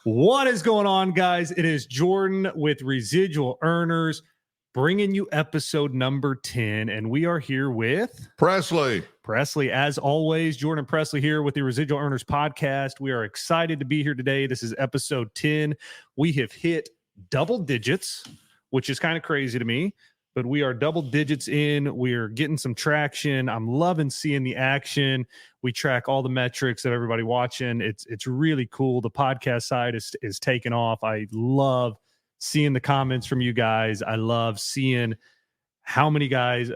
What is going on, guys? It is Jordan with Residual Earners bringing you episode number 10, and we are here with Presley. As always, Jordan and Presley here with the Residual Earners podcast. We are excited to be here today. This is episode 10. We have hit double digits, which is kind of crazy to me, but we are double digits in. We're getting some traction. I'm loving seeing the action. We track all the metrics of everybody watching. It's really cool. The podcast side is taking off. I love seeing the comments from you guys. I love seeing how many guys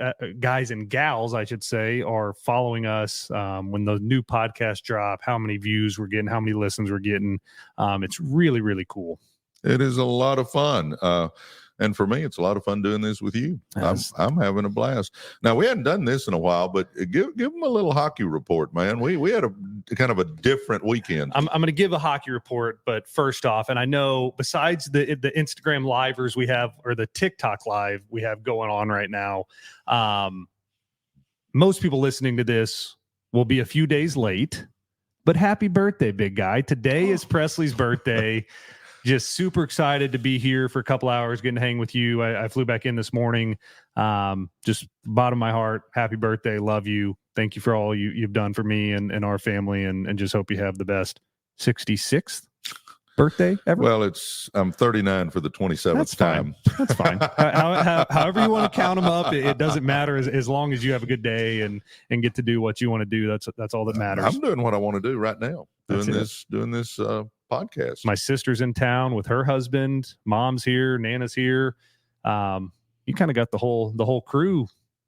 and gals, I should say, are following us when the new podcast drop, how many views we're getting, how many listens we're getting. It's really, really cool. It is a lot of fun. And for me, it's a lot of fun doing this with you. I'm having a blast. Now, we hadn't done this in a while, but give them a little hockey report, man. We had a kind of a different weekend. I'm going to give a hockey report, but first off, and I know besides the Instagram livers we have, or the TikTok live we have going on right now, most people listening to this will be a few days late, but happy birthday, big guy. Today is Presley's birthday. Just super excited to be here for a couple hours, getting to hang with you. I flew back in this morning. Just bottom of my heart, happy birthday. Love you. Thank you for all you've done for me and our family, and just hope you have the best 66th birthday ever. Well, I'm 39 for the 27th time. That's fine. However you want to count them up, it doesn't matter as long as you have a good day and get to do what you want to do. That's all that matters. I'm doing what I want to do right now. Doing this podcast. My sister's in town with her husband. Mom's here. Nana's here. You kind of got the whole crew.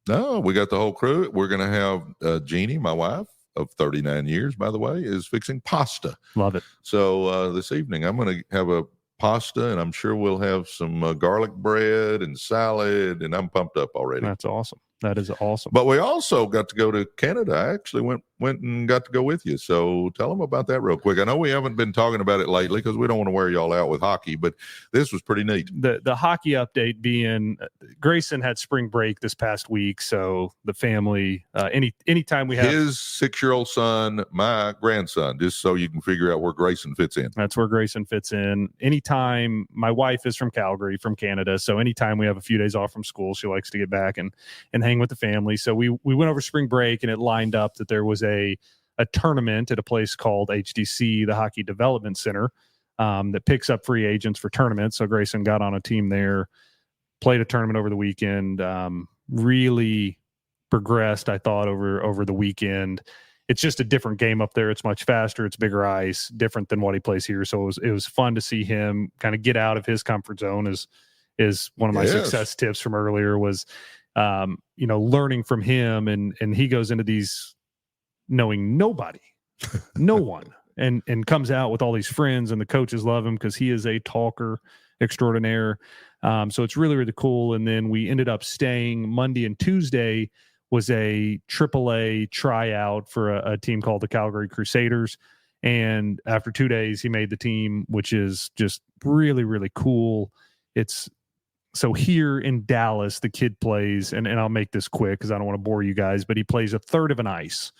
No, we got the whole crew. We're going to have Jeannie, my wife of 39 years, by the way, is fixing pasta. Love it. So this evening I'm going to have a pasta, and I'm sure we'll have some garlic bread and salad, and I'm pumped up already. That's awesome. That is awesome. But we also got to go to Canada. I actually went and got to go with you. So tell them about that real quick. I know we haven't been talking about it lately because we don't want to wear y'all out with hockey, but this was pretty neat. The hockey update being Grayson had spring break this past week. So the family, anytime we have his 6-year-old son, my grandson, just so you can figure out where Grayson fits in. That's where Grayson fits in. Anytime, my wife is from Calgary, from Canada. So anytime we have a few days off from school, she likes to get back and hang with the family. So we went over spring break, and it lined up that there was a tournament at a place called HDC, the Hockey Development Center, that picks up free agents for tournaments. So Grayson got on a team there, played a tournament over the weekend, really progressed, I thought, over the weekend. It's just a different game up there. It's much faster. It's bigger ice, different than what he plays here. So it was fun to see him kind of get out of his comfort zone. Is one of my success tips from earlier was, learning from him, and he goes into these knowing nobody, no one, and comes out with all these friends, and the coaches love him because he is a talker extraordinaire. So it's really, really cool. And then we ended up staying Monday and Tuesday was a AAA tryout for a team called the Calgary Crusaders. And after 2 days, he made the team, which is just really, really cool. So here in Dallas, the kid plays, and I'll make this quick because I don't want to bore you guys, but he plays a third of an ice.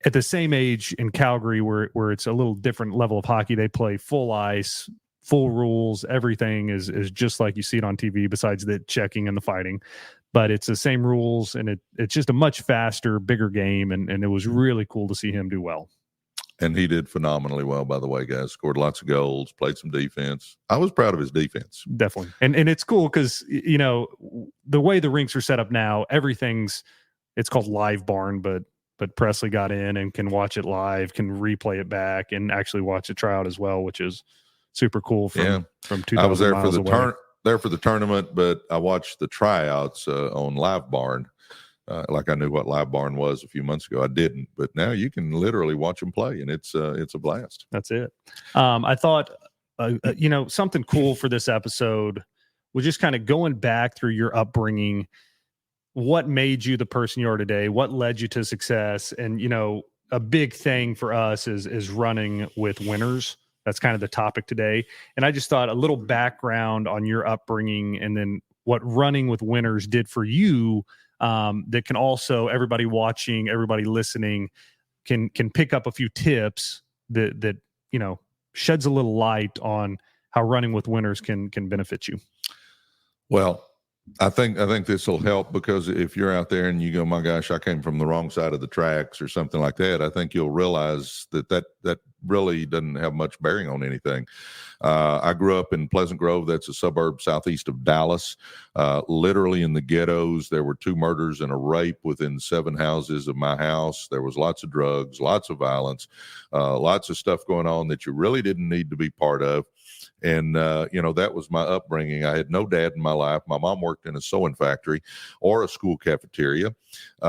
At the same age in Calgary, where it's a little different level of hockey, they play full ice, full rules. Everything is just like you see it on TV, besides the checking and the fighting. But it's the same rules, and it's just a much faster, bigger game, and it was really cool to see him do well. And he did phenomenally well, by the way, guys. Scored lots of goals, played some defense. I was proud of his defense. Definitely. And it's cool because, the way the rinks are set up now, it's called Live Barn, but Presley got in and can watch it live, can replay it back, and actually watch it tryout as well, which is super cool from 2,000 I was there miles for the tournament, but I watched the tryouts on Live Barn. Like I knew what Live Barn was a few months ago. I didn't, but now you can literally watch them play, and it's a blast. That's it. I thought, something cool for this episode was just kind of going back through your upbringing. What made you the person you are today? What led you to success? And, a big thing for us is running with winners. That's kind of the topic today. And I just thought a little background on your upbringing, and then what running with winners did for you. That can also, everybody watching, everybody listening can pick up a few tips that sheds a little light on how running with winners can benefit you. Well, I think this will help, because if you're out there and you go, my gosh, I came from the wrong side of the tracks or something like that, I think you'll realize that really doesn't have much bearing on anything. I grew up in Pleasant Grove. That's a suburb southeast of Dallas. Literally in the ghettos, there were 2 murders and a rape within 7 houses of my house. There was lots of drugs, lots of violence, lots of stuff going on that you really didn't need to be part of. And, that was my upbringing. I had no dad in my life. My mom worked in a sewing factory or a school cafeteria. We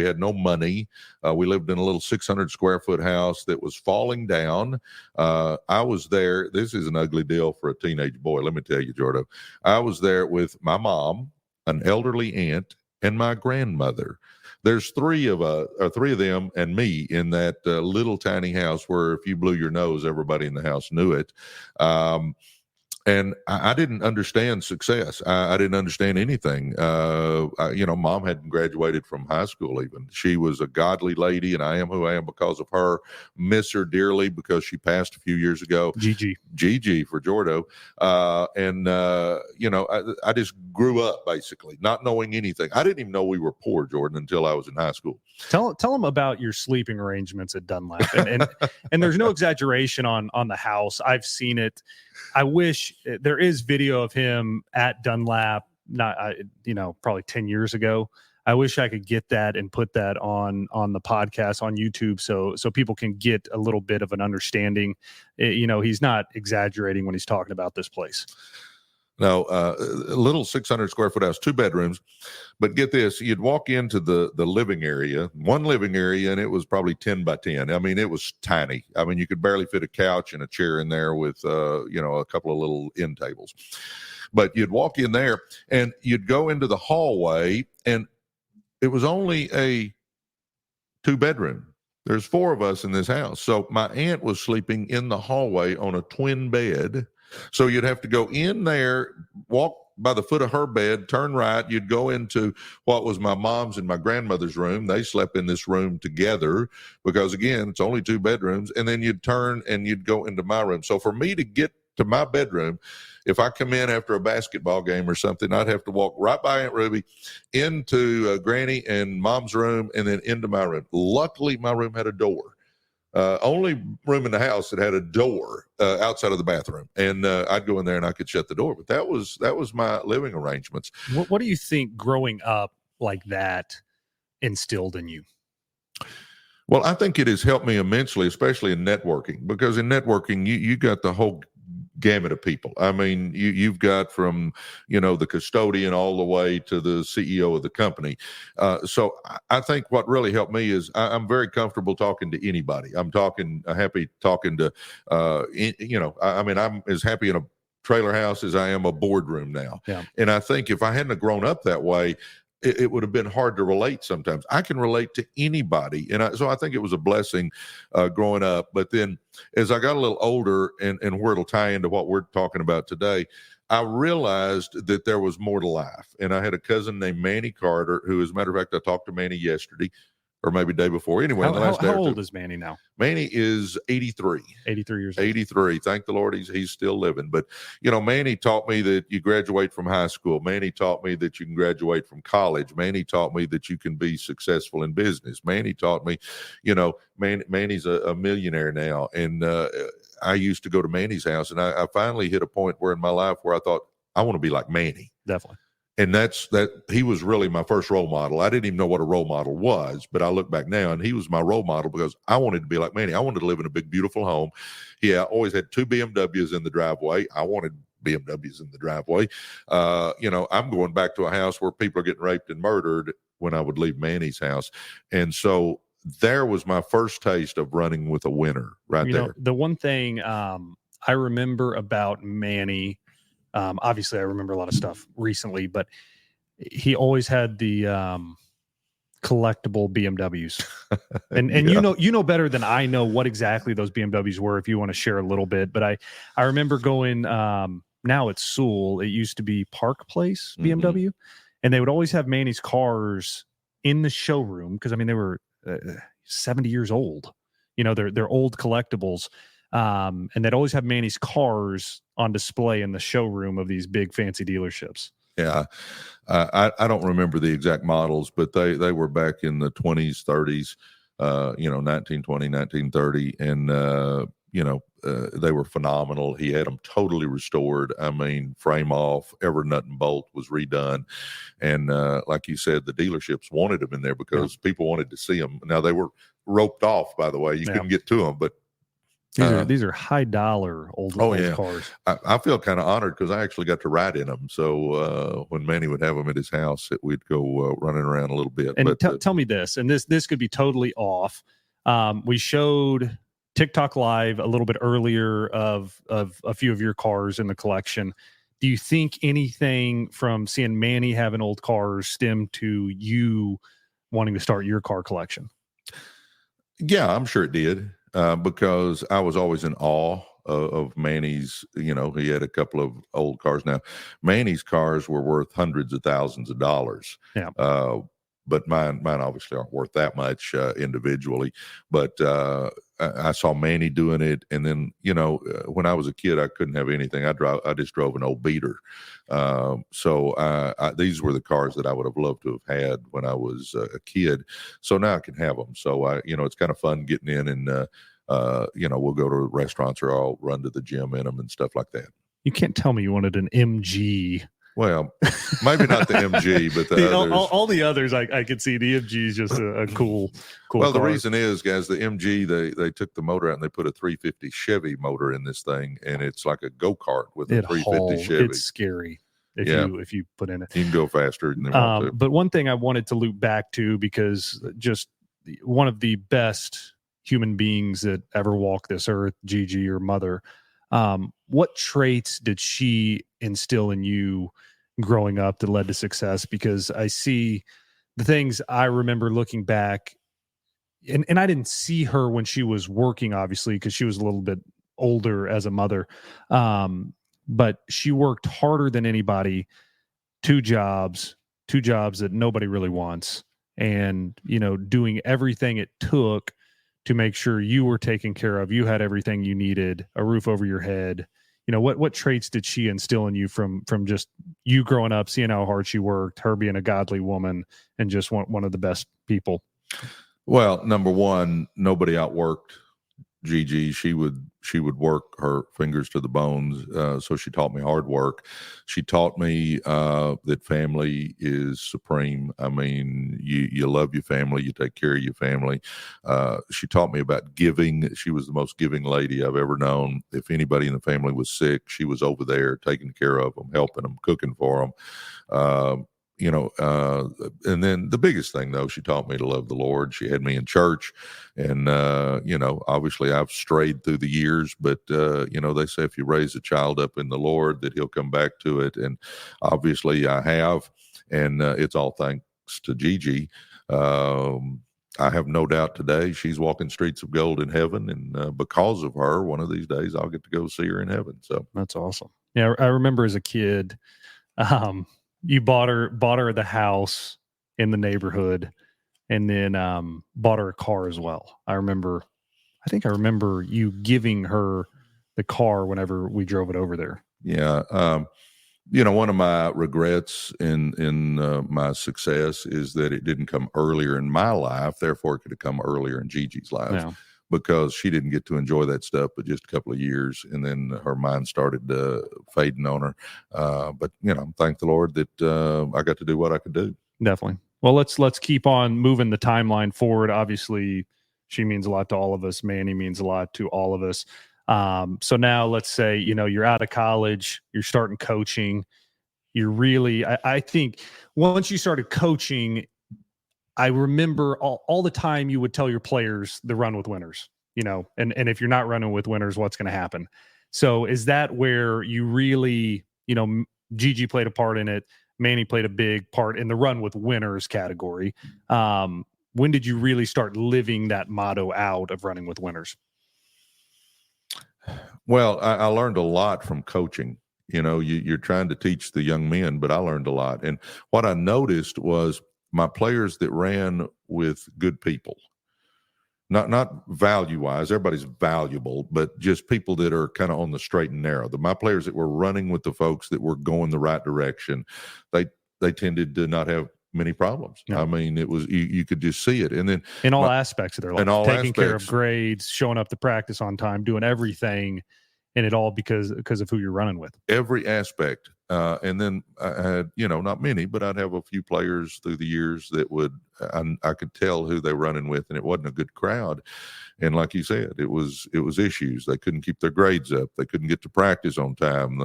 had no money. We lived in a little 600 square foot house that was falling down. I was there. This is an ugly deal for a teenage boy. Let me tell you, Jordo. I was there with my mom, an elderly aunt, and my grandmother. There's 3 of them and me in that little tiny house where if you blew your nose, everybody in the house knew it. And I didn't understand success. I didn't understand anything. Mom hadn't graduated from high school even. She was a godly lady, and I am who I am because of her. Miss her dearly because she passed a few years ago. Gigi for Jordo. I just grew up basically not knowing anything. I didn't even know we were poor, Jordan, until I was in high school. Tell them about your sleeping arrangements at Dunlap. And there's no exaggeration on the house. I've seen it. I wish there is video of him at Dunlap, probably 10 years ago. I wish I could get that and put that on the podcast on YouTube so people can get a little bit of an understanding. He's not exaggerating when he's talking about this place. No, a little 600 square foot house, 2 bedrooms. But get this, you'd walk into the living area, one living area, and it was probably 10 by 10. I mean, it was tiny. I mean, you could barely fit a couch and a chair in there with, a couple of little end tables. But you'd walk in there and you'd go into the hallway, and it was only a 2-bedroom. There's 4 of us in this house. So my aunt was sleeping in the hallway on a twin bed. So you'd have to go in there, walk by the foot of her bed, turn right. You'd go into what was my mom's and my grandmother's room. They slept in this room together because, again, it's only 2 bedrooms. And then you'd turn and you'd go into my room. So for me to get to my bedroom, if I come in after a basketball game or something, I'd have to walk right by Aunt Ruby into Granny and Mom's room and then into my room. Luckily, my room had a door. Only room in the house that had a door outside of the bathroom, and I'd go in there and I could shut the door. But that was my living arrangements. What do you think growing up like that instilled in you? Well, I think it has helped me immensely, especially in networking, because in networking you got the whole gamut of people. I mean, you've got from, the custodian all the way to the CEO of the company. So I think what really helped me is I'm very comfortable talking to anybody. I'm happy talking to, I'm as happy in a trailer house as I am a boardroom now. Yeah. And I think if I hadn't grown up that way, it would have been hard to relate sometimes. I can relate to anybody. And so I think it was a blessing growing up. But then as I got a little older, and where it'll tie into what we're talking about today, I realized that there was more to life. And I had a cousin named Manny Carter, who, as a matter of fact, I talked to Manny yesterday, or maybe the day before. Anyway, how old is Manny now? Manny is 83. 83 years old. 83. Thank the Lord he's still living. But, Manny taught me that you graduate from high school. Manny taught me that you can graduate from college. Manny taught me that you can be successful in business. Manny taught me, Manny's a millionaire now. And I used to go to Manny's house, and I finally hit a point where in my life where I thought, I want to be like Manny. Definitely. And he was really my first role model. I didn't even know what a role model was, but I look back now and he was my role model because I wanted to be like Manny. I wanted to live in a big, beautiful home. I always had 2 BMWs in the driveway. I wanted BMWs in the driveway. I'm going back to a house where people are getting raped and murdered when I would leave Manny's house. And so there was my first taste of running with a winner right there. The one thing I remember about Manny, obviously, I remember a lot of stuff recently, but he always had the collectible BMWs, and yeah. you know better than I know what exactly those BMWs were. If you want to share a little bit, but I remember going. Now it's Sewell. It used to be Park Place BMW, and they would always have Manny's cars in the showroom because they were 70 years old. they're old collectibles. And they'd always have Manny's cars on display in the showroom of these big fancy dealerships. Yeah. I don't remember the exact models, but they were back in the 20s, 30s, 1920, 1930. And, they were phenomenal. He had them totally restored. I mean, frame off, every nut and bolt was redone. And like you said, the dealerships wanted them in there because people wanted to see them. Now, they were roped off, by the way. You couldn't get to them, but these are high dollar old cars. I feel kind of honored because I actually got to ride in them. So when Manny would have them at his house, we'd go running around a little bit. And tell me this, and this could be totally off. We showed TikTok Live a little bit earlier of a few of your cars in the collection. Do you think anything from seeing Manny having old cars stemmed to you wanting to start your car collection? Yeah, I'm sure it did. Because I was always in awe of Manny's, he had a couple of old cars. Now, Manny's cars were worth hundreds of thousands of dollars. Yeah. But mine obviously aren't worth that much individually. But I saw Manny doing it, and then when I was a kid, I couldn't have anything. I just drove an old beater. So these were the cars that I would have loved to have had when I was a kid. So now I can have them. So it's kind of fun getting in, and we'll go to restaurants or I'll run to the gym in them and stuff like that. You can't tell me you wanted an MG. Well, maybe not the MG, but the others. All the others, I could see. The MG is just a cool. Well, car. The reason is, guys, the MG, they took the motor out and they put a 350 Chevy motor in this thing, and it's like a go-kart with a 350 Chevy. It's scary if you put in it. You can go faster than they want to. But one thing I wanted to loop back to, because just one of the best human beings that ever walked this earth, Gigi, your mother, what traits did she instill in you growing up that led to success? Because I see the things I remember looking back, and I didn't see her when she was working, obviously, because she was a little bit older as a mother. But she worked harder than anybody, two jobs that nobody really wants, and, doing everything it took to make sure you were taken care of. You had everything you needed, a roof over your head. What traits did she instill in you from just you growing up, seeing how hard she worked, her being a godly woman, and just one of the best people? Well, number one, nobody outworked Gigi. She would work her fingers to the bones. So she taught me hard work. She taught me that family is supreme. I mean, you love your family, you take care of your family. She taught me about giving. She was the most giving lady I've ever known. If anybody in the family was sick, she was over there taking care of them, helping them, cooking for them. And then the biggest thing, though, she taught me to love the Lord. She had me in church, and, obviously I've strayed through the years, but, they say if you raise a child up in the Lord, that he'll come back to it. And obviously I have, and it's all thanks to Gigi. I have no doubt today she's walking streets of gold in heaven, and because of her, one of these days I'll get to go see her in heaven. So that's awesome. Yeah, I remember as a kid, you bought her the house in the neighborhood, and then bought her a car as well. I think I remember you giving her the car whenever we drove it over there. Yeah. One of my regrets in my success is that it didn't come earlier in my life. Therefore, it could have come earlier in Gigi's life. Yeah. Because she didn't get to enjoy that stuff but just a couple of years, and then her mind started fading on her. But thank the Lord that I got to do what I could do. Definitely. Well, let's keep on moving the timeline forward. Obviously, she means a lot to all of us. Manny means a lot to all of us. So now let's say you're out of college, you're starting coaching. You're really, I think once you started coaching, I remember all the time you would tell your players to run with winners, and if you're not running with winners, what's going to happen? So is that where you really, Gigi played a part in it, Manny played a big part in the run with winners category. When did you really start living that motto out of running with winners? Well, I learned a lot from coaching. You're trying to teach the young men, but I learned a lot. And what I noticed was my players that ran with good people. not value wise, everybody's valuable, but just people that are kind of on the straight and narrow. My players that were running with the folks that were going the right direction, they tended to not have many problems. Yeah. I mean, it was you could just see it, and then in all aspects of their life, taking care of aspects. grades, showing up to practice on time, doing everything, and it all because of who you're running with. Every aspect. And then I had, not many, but I'd have a few players through the years that I could tell who they were running with, and it wasn't a good crowd. And like you said, it was issues. They couldn't keep their grades up. They couldn't get to practice on time.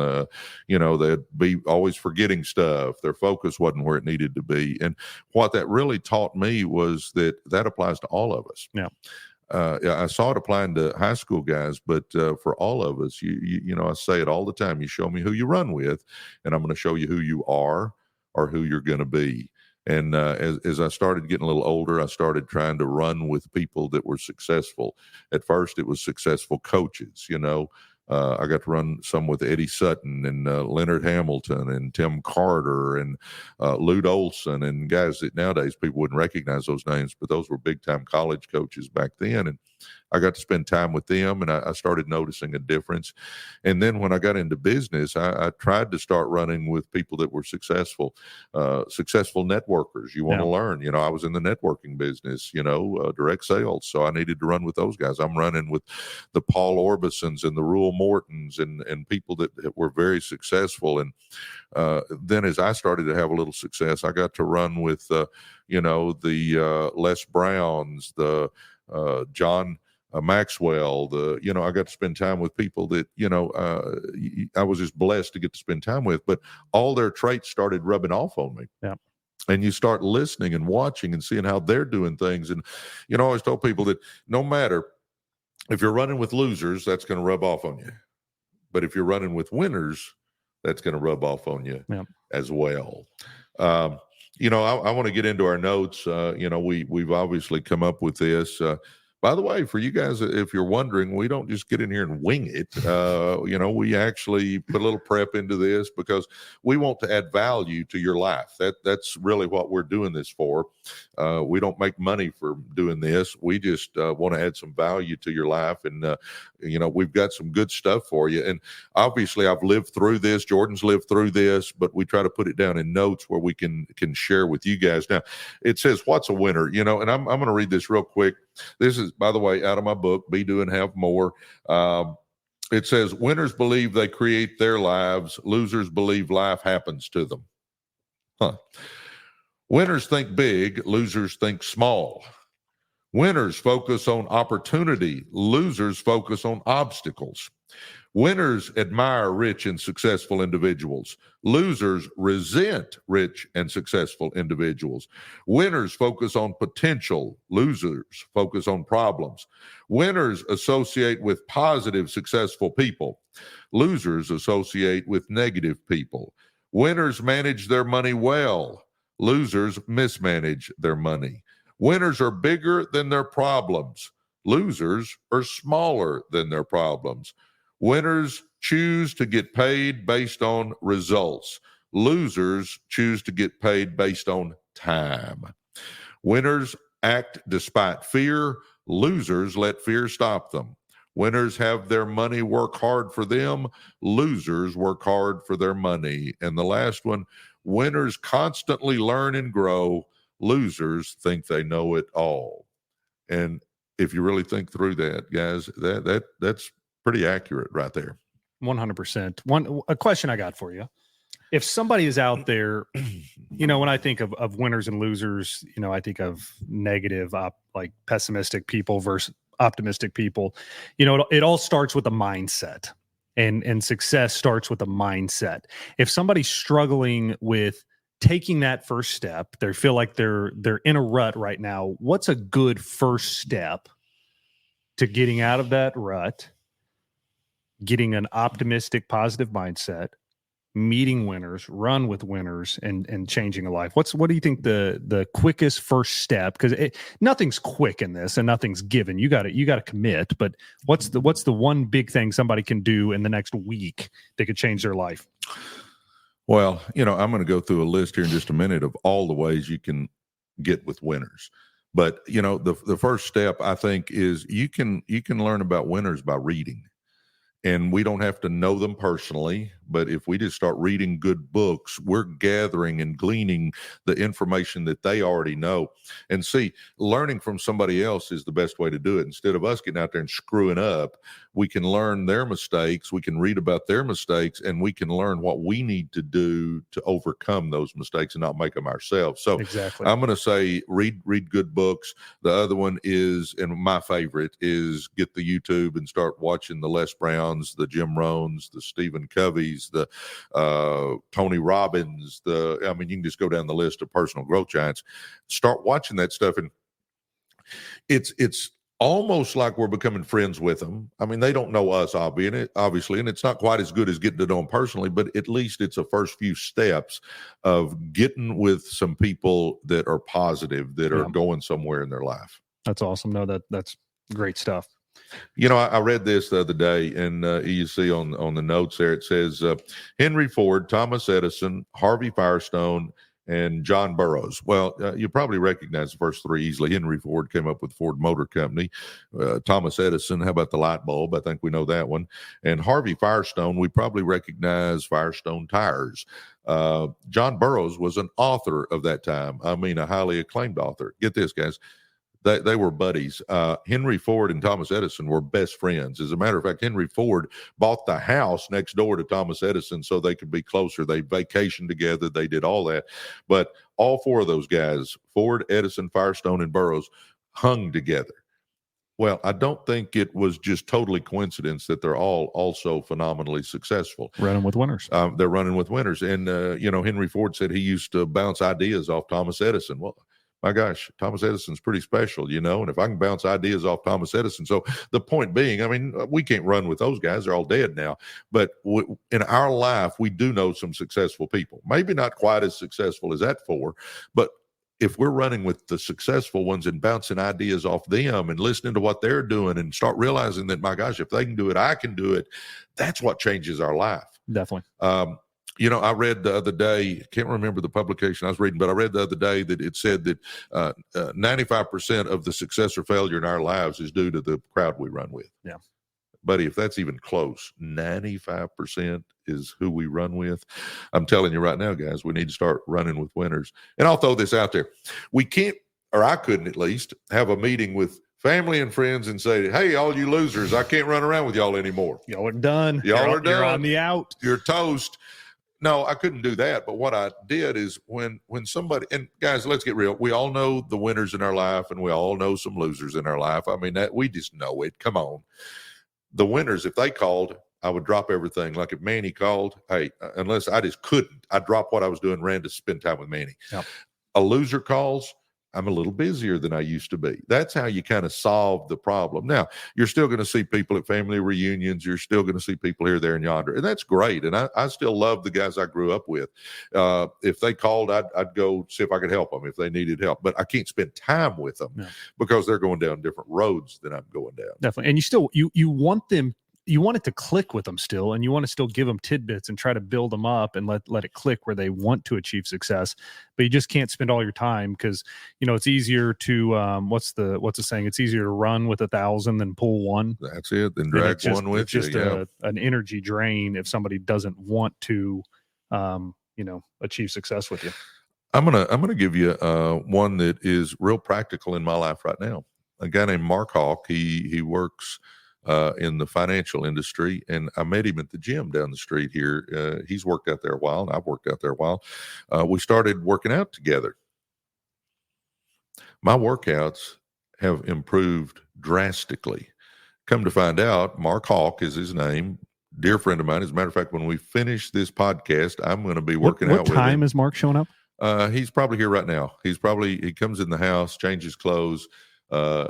They'd be always forgetting stuff. Their focus wasn't where it needed to be. And what that really taught me was that applies to all of us. Yeah. I saw it applying to high school guys, but for all of us, I say it all the time. You show me who you run with, and I'm going to show you who you are or who you're going to be. And as I started getting a little older, I started trying to run with people that were successful. At first, it was successful coaches. I got to run some with Eddie Sutton and Leonard Hamilton and Tim Carter and Lute Olson and guys that nowadays people wouldn't recognize those names, but those were big-time college coaches back then. And I got to spend time with them, and I started noticing a difference. And then when I got into business, I tried to start running with people that were successful networkers. You want to learn. I was in the networking business, direct sales. So I needed to run with those guys. I'm running with the Paul Orbisons and the Ruel Mortons and people that were very successful. And then as I started to have a little success, I got to run with, the Les Browns, the John Maxwell, I got to spend time with people that, I was just blessed to get to spend time with, but all their traits started rubbing off on me. Yeah. And you start listening and watching and seeing how they're doing things. And, I always told people that no matter if you're running with losers, that's going to rub off on you. But if you're running with winners, that's going to rub off on you as well. I want to get into our notes. We've obviously come up with this. By the way, for you guys, if you're wondering, we don't just get in here and wing it. We actually put a little prep into this because we want to add value to your life. That's really what we're doing this for. We don't make money for doing this. We just want to add some value to your life. And, we've got some good stuff for you. And obviously, I've lived through this. Jordan's lived through this, but we try to put it down in notes where we can share with you guys. Now, it says, what's a winner? And I'm going to read this real quick. This is, by the way, out of my book, Be, Do, and Have More. It says, winners believe they create their lives. Losers believe life happens to them. Winners think big. Losers think small. Winners focus on opportunity. Losers focus on obstacles. Winners admire rich and successful individuals. Losers resent rich and successful individuals. Winners focus on potential. Losers focus on problems. Winners associate with positive, successful people. Losers associate with negative people. Winners manage their money well. Losers mismanage their money. Winners are bigger than their problems. Losers are smaller than their problems. Winners choose to get paid based on results. Losers choose to get paid based on time. Winners act despite fear. Losers let fear stop them. Winners have their money work hard for them. Losers work hard for their money. And the last one, winners constantly learn and grow. Losers think they know it all. And if you really think through that, guys, that's pretty accurate right there. 100%. A question I got for you. If somebody is out there, when I think of winners and losers, I think of negative, like pessimistic people versus optimistic people. It all starts with a mindset, and success starts with a mindset. If somebody's struggling with taking that first step, they feel like they're in a rut right now, what's a good first step to getting out of that rut, getting an optimistic, positive mindset, meeting winners, run with winners, and changing a life? What do you think the quickest first step? Because nothing's quick in this, and nothing's given. You got to commit. But what's the one big thing somebody can do in the next week that could change their life? Well, I'm going to go through a list here in just a minute of all the ways you can get with winners. But the first step, I think, is you can learn about winners by reading. And we don't have to know them personally, but if we just start reading good books, we're gathering and gleaning the information that they already know. And see, learning from somebody else is the best way to do it. Instead of us getting out there and screwing up, we can learn their mistakes, we can read about their mistakes, and we can learn what we need to do to overcome those mistakes and not make them ourselves. So exactly. I'm going to say read good books. The other one is, and my favorite is, get the YouTube and start watching the Les Browns, the Jim Rohns, the Stephen Coveys, the Tony Robbins. You can just go down the list of personal growth giants. Start watching that stuff, and it's almost like we're becoming friends with them. I mean, they don't know us, obviously, and it's not quite as good as getting to know them personally, but at least it's a first few steps of getting with some people that are positive, that are going somewhere in their life. That's awesome. No, that's great stuff. I read this the other day, and you see on the notes there, it says Henry Ford, Thomas Edison, Harvey Firestone, and John Burroughs. Well, you probably recognize the first three easily. Henry Ford came up with Ford Motor Company. Thomas Edison, how about the light bulb? I think we know that one. And Harvey Firestone, we probably recognize Firestone tires. John Burroughs was an author of that time. I mean, a highly acclaimed author. Get this, guys. They were buddies. Henry Ford and Thomas Edison were best friends. As a matter of fact, Henry Ford bought the house next door to Thomas Edison so they could be closer. They vacationed together. They did all that. But all four of those guys, Ford, Edison, Firestone, and Burroughs, hung together. Well, I don't think it was just totally coincidence that they're all also phenomenally successful. Running with winners. They're running with winners. And, Henry Ford said he used to bounce ideas off Thomas Edison. Well, my gosh, Thomas Edison's pretty special, and if I can bounce ideas off Thomas Edison. So the point being, I mean, we can't run with those guys. They're all dead now. But in our life, we do know some successful people. Maybe not quite as successful as that four, but if we're running with the successful ones and bouncing ideas off them and listening to what they're doing and start realizing that, my gosh, if they can do it, I can do it. That's what changes our life. Definitely. I read the other day, can't remember the publication I was reading, but I read the other day that it said that 95% of the success or failure in our lives is due to the crowd we run with. Yeah. Buddy, if that's even close, 95% is who we run with. I'm telling you right now, guys, we need to start running with winners. And I'll throw this out there. We can't, or I couldn't at least, have a meeting with family and friends and say, hey, all you losers, I can't run around with y'all anymore. Y'all are done. Y'all are done. You're on the out. You're toast. No, I couldn't do that. But what I did is when somebody, and guys, let's get real. We all know the winners in our life, and we all know some losers in our life. I mean, that we just know it. Come on. The winners, if they called, I would drop everything. Like if Manny called, hey, unless I just couldn't, I'd drop what I was doing, ran to spend time with Manny. Yep. A loser calls, I'm a little busier than I used to be. That's how you kind of solve the problem. Now, you're still going to see people at family reunions. You're still going to see people here, there, and yonder. And that's great. And I still love the guys I grew up with. If they called, I'd go see if I could help them if they needed help. But I can't spend time with them because they're going down different roads than I'm going down. Definitely. And you still, you want them, you want it to click with them still, and you want to still give them tidbits and try to build them up and let it click where they want to achieve success. But you just can't spend all your time because, it's easier to, what's the saying? It's easier to run with 1,000 than pull one. That's it. Then drag one with you. It's just an energy drain if somebody doesn't want to, achieve success with you. I'm gonna give you one that is real practical in my life right now. A guy named Mark Hawk. He works in the financial industry, and I met him at the gym down the street here. He's worked out there a while, and I've worked out there a while. We started working out together. My workouts have improved drastically. Come to find out, Mark Hawk is his name, dear friend of mine. As a matter of fact, when we finish this podcast, I'm going to be working out with him. What time is Mark showing up? He's probably here right now. He comes in the house, changes clothes, does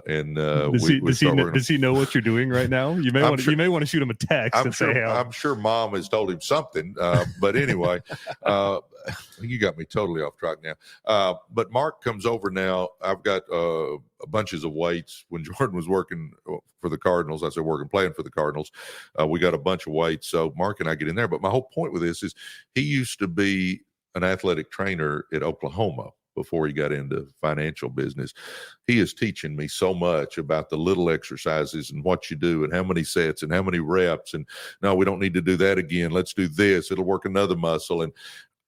he know what you're doing right now? You may want to shoot him a text and say, hey, I'm sure mom has told him something. But anyway, you got me totally off track now. But Mark comes over now. I've got bunches of weights. When Jordan was working for the Cardinals, playing for the Cardinals, we got a bunch of weights. So Mark and I get in there. But my whole point with this is he used to be an athletic trainer at Oklahoma. before he got into financial business. He is teaching me so much about the little exercises and what you do and how many sets and how many reps. And no, we don't need to do that again. Let's do this. It'll work another muscle. And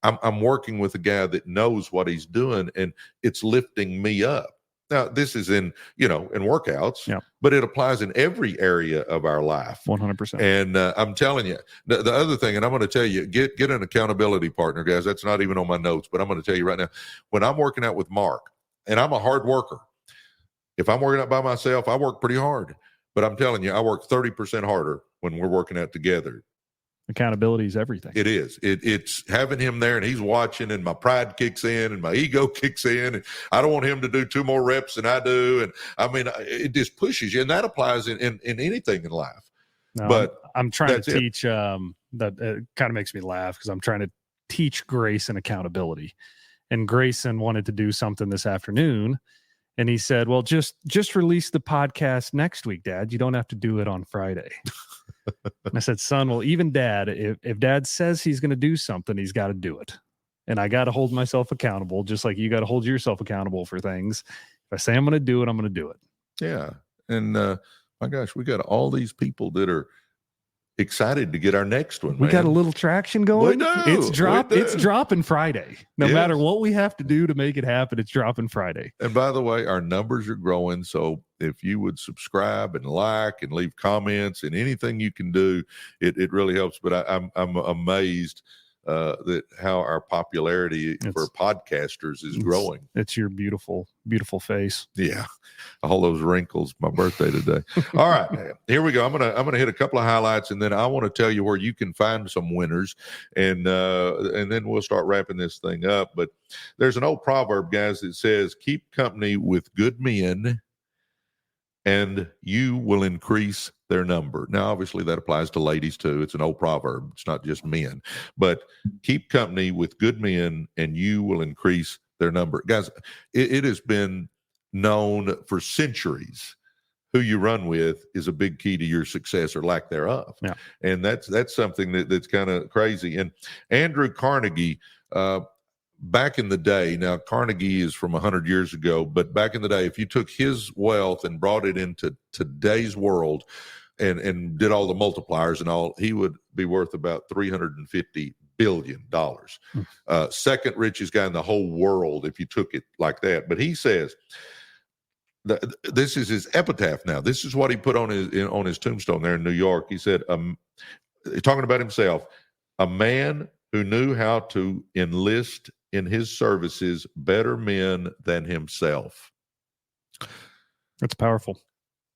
I'm working with a guy that knows what he's doing, and it's lifting me up. Now, this is in workouts, but it applies in every area of our life. 100%. And I'm telling you, the other thing, and I'm going to tell you, get an accountability partner, guys. That's not even on my notes, but I'm going to tell you right now, when I'm working out with Mark, and I'm a hard worker. If I'm working out by myself, I work pretty hard. But I'm telling you, I work 30% harder when we're working out together. Accountability is everything. It is. It's having him there and he's watching, and my pride kicks in and my ego kicks in, and I don't want him to do 2 more reps than I do. And I mean, it just pushes you, and that applies in anything in life. No, but I'm trying to teach that it kind of makes me laugh because I'm trying to teach Grayson accountability. And Grayson wanted to do something this afternoon. And he said, well, just release the podcast next week, Dad. You don't have to do it on Friday. And I said, son, well, even Dad, if Dad says he's going to do something, he's got to do it. And I got to hold myself accountable, just like you got to hold yourself accountable for things. If I say I'm going to do it, I'm going to do it. Yeah. And my gosh, we got all these people that are excited to get our next one. We got a little traction going. We do. It's dropping Friday. No matter what we have to do to make it happen, it's dropping Friday. And by the way, our numbers are growing. So if you would subscribe and like and leave comments and anything you can do, it really helps. But I'm amazed that how our popularity for podcasters is growing. It's your beautiful, beautiful face. Yeah. All those wrinkles. My birthday today. All right, here we go. I'm gonna hit a couple of highlights, and then I want to tell you where you can find some winners, and then we'll start wrapping this thing up. But there's an old proverb, guys, that says, keep company with good men and you will increase their number. Now, obviously, that applies to ladies, too. It's an old proverb. It's not just men. But keep company with good men, and you will increase their number. Guys, it has been known for centuries who you run with is a big key to your success or lack thereof. Yeah. And that's something that's kind of crazy. And Andrew Carnegie, back in the day, now Carnegie is from 100 years ago, but back in the day, if you took his wealth and brought it into today's world and did all the multipliers and all, he would be worth about $350 billion. Second richest guy in the whole world if you took it like that. But he says, this is his epitaph now. This is what he put on his tombstone there in New York. He said, talking about himself, a man who knew how to enlist in his services better men than himself. That's powerful.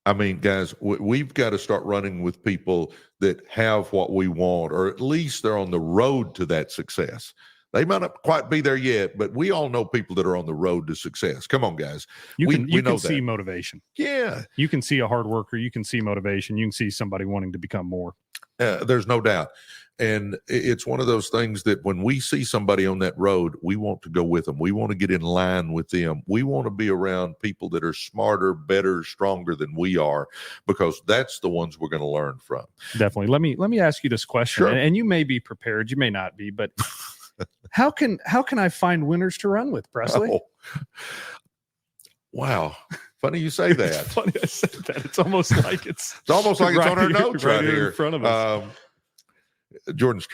I mean, guys, we've got to start running with people that have what we want, or at least they're on the road to that success. They might not quite be there yet, but we all know people that are on the road to success. Come on, guys. You can see motivation. Yeah. You can see a hard worker. You can see motivation. You can see somebody wanting to become more. There's no doubt. And it's one of those things that when we see somebody on that road, we want to go with them. We want to get in line with them. We want to be around people that are smarter, better, stronger than we are, because that's the ones we're going to learn from. Definitely. Let me ask you this question, sure. And you may be prepared, you may not be, but how can I find winners to run with, Presley? Oh. Wow. Funny you say that. It's funny I said that. It's almost like it's on our notes right here in front of us. Jordan's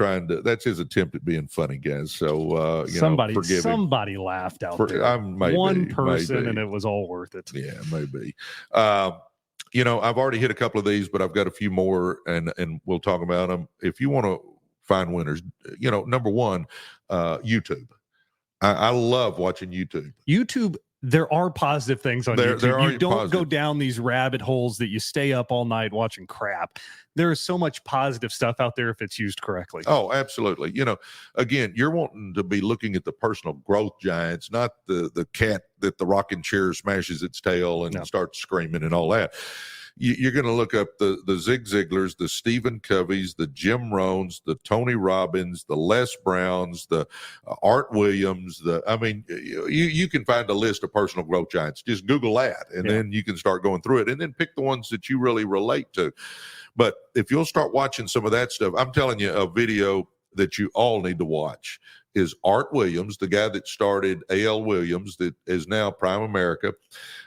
that's his attempt at being funny, guys. So, somebody laughed out there. One person, and it was all worth it. Yeah, maybe. I've already hit a couple of these, but I've got a few more, and we'll talk about them. If you want to find winners, number one, YouTube. I love watching YouTube. YouTube. There are positive things on YouTube. You don't go down these rabbit holes that you stay up all night watching crap. There is so much positive stuff out there if it's used correctly. Oh, absolutely. Again, you're wanting to be looking at the personal growth giants, not the cat that the rocking chair smashes its tail and starts screaming and all that. You're going to look up the Zig Ziglars, the Stephen Coveys, the Jim Rohns, the Tony Robbins, the Les Browns, the Art Williams. You can find a list of personal growth giants. Just Google that, and then you can start going through it, and then pick the ones that you really relate to. But if you'll start watching some of that stuff, I'm telling you, a video that you all need to watch is Art Williams, the guy that started A.L. Williams, that is now Prime America.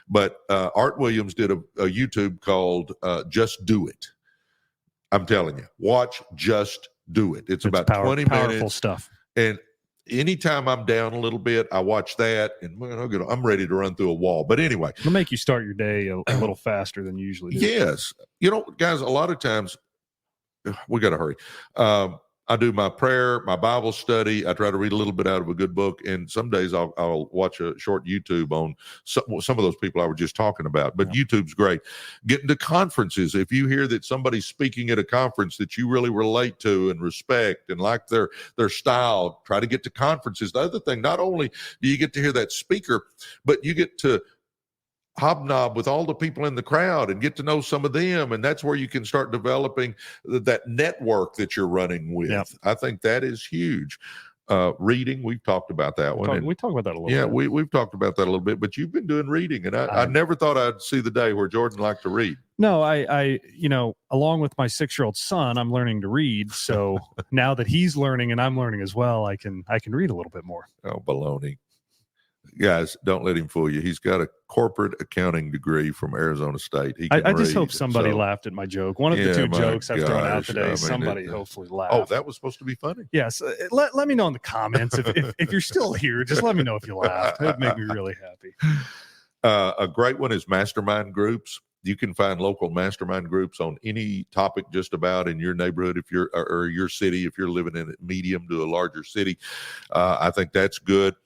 But Art Williams did a YouTube called Just Do It. I'm telling you, watch Just Do It. It's about 20 powerful minutes. Stuff. And anytime I'm down a little bit, I watch that, and man, I'm ready to run through a wall. But anyway, it'll make you start your day a little faster than you usually do. Yes. Guys, a lot of times we got to hurry. I do my prayer, my Bible study. I try to read a little bit out of a good book, and some days I'll watch a short YouTube on some of those people I was just talking about. But YouTube's great. Getting to conferences. If you hear that somebody's speaking at a conference that you really relate to and respect and like their style, try to get to conferences. The other thing, not only do you get to hear that speaker, but you get to hobnob with all the people in the crowd and get to know some of them, and that's where you can start developing that network that you're running with. Yep. I think that is huge. Reading, we've talked about that one. We talk about that a little bit. Yeah, we've talked about that a little bit, but you've been doing reading, and I never thought I'd see the day where Jordan liked to read. No, I along with my 6-year-old son, I'm learning to read. So now that he's learning and I'm learning as well, I can read a little bit more. Oh, baloney. Guys, don't let him fool you. He's got a corporate accounting degree from Arizona State. I just hope somebody laughed at my joke. One of the two jokes I've thrown out today, somebody hopefully laughed. Oh, that was supposed to be funny? Yes. Let me know in the comments. If you're still here, just let me know if you laughed. It would make me really happy. A great one is mastermind groups. You can find local mastermind groups on any topic just about in your neighborhood, or your city, if you're living in a medium to a larger city. I think that's good.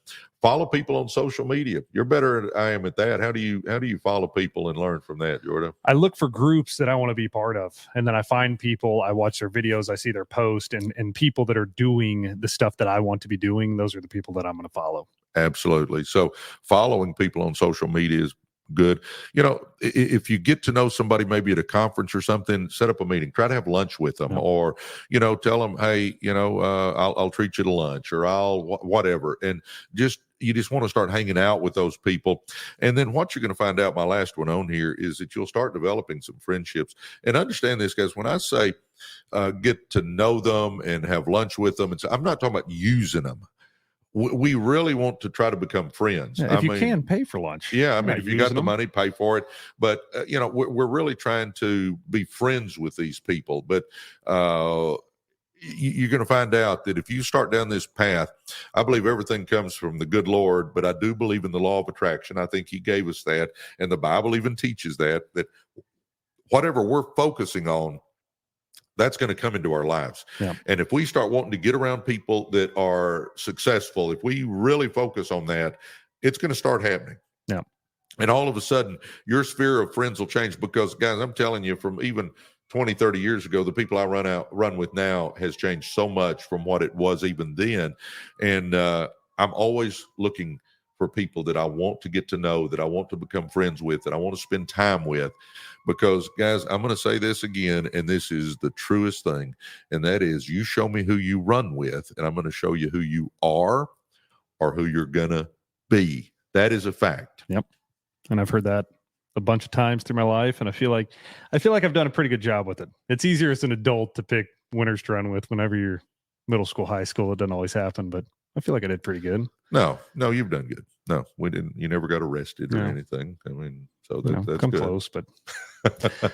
Follow people on social media. You're better than I am at that. How do you follow people and learn from that, Jordan? I look for groups that I want to be part of, and then I find people. I watch their videos. I see their posts, and people that are doing the stuff that I want to be doing. Those are the people that I'm going to follow. Absolutely. So following people on social media is good. If you get to know somebody maybe at a conference or something, set up a meeting, try to have lunch with them, or, tell them, hey, I'll treat you to lunch, or whatever. And you just want to start hanging out with those people. And then what you're going to find out, my last one on here, is that you'll start developing some friendships. And understand this, guys, when I say get to know them and have lunch with them, I'm not talking about using them. We really want to try to become friends. Yeah, if you can, pay for lunch. Yeah, if you got the money, pay for it. But, we're really trying to be friends with these people. But you're going to find out that if you start down this path, I believe everything comes from the good Lord, but I do believe in the law of attraction. I think he gave us that, and the Bible even teaches that whatever we're focusing on, that's going to come into our lives. Yeah. And if we start wanting to get around people that are successful, if we really focus on that, it's going to start happening. Yeah. And all of a sudden, your sphere of friends will change, because, guys, I'm telling you, from even 20, 30 years ago, the people I run with now has changed so much from what it was even then. And I'm always looking for people that I want to get to know, that I want to become friends with, that I want to spend time with. Because, guys, I'm going to say this again, and this is the truest thing, and that is, you show me who you run with, and I'm going to show you who you are or who you're going to be. That is a fact. Yep. And I've heard that a bunch of times through my life, and I feel like I've done a pretty good job with it. It's easier as an adult to pick winners to run with. Whenever you're middle school, high school, it doesn't always happen, but I feel like I did pretty good. No, you've done good. No, we didn't. You never got arrested or anything. So that's come good. Close, but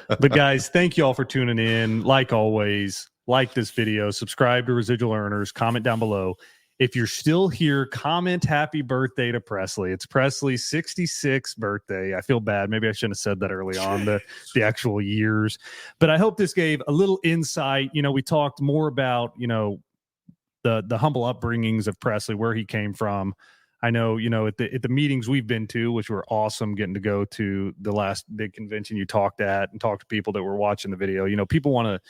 but guys, thank you all for tuning in. Like always, like this video, subscribe to Residual Earners, comment down below. If you're still here, comment happy birthday to Presley. It's Presley's 66th birthday. I feel bad. Maybe I shouldn't have said that early on, the actual years. But I hope this gave a little insight. We talked more about, the humble upbringings of Presley, where he came from. I know, at the meetings we've been to, which were awesome, getting to go to the last big convention you talked at and talk to people that were watching the video. People want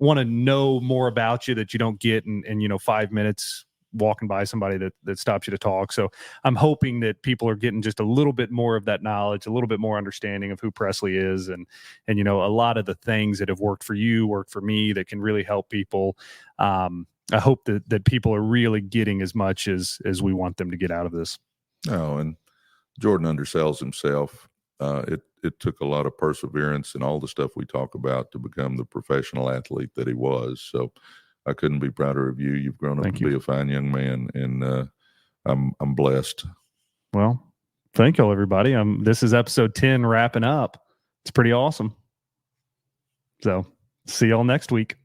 to know more about you that you don't get in 5 minutes walking by somebody that stops you to talk. So I'm hoping that people are getting just a little bit more of that knowledge, a little bit more understanding of who Presley is, and a lot of the things that have worked for you, worked for me, that can really help people. I hope that people are really getting as much as we want them to get out of this. Oh, and Jordan undersells himself. It took a lot of perseverance and all the stuff we talk about to become the professional athlete that he was. So I couldn't be prouder of you. You've grown up Thank to you. be a fine young man, and I'm blessed. Well, thank y'all, everybody. This is episode 10 wrapping up. It's pretty awesome. So see y'all next week.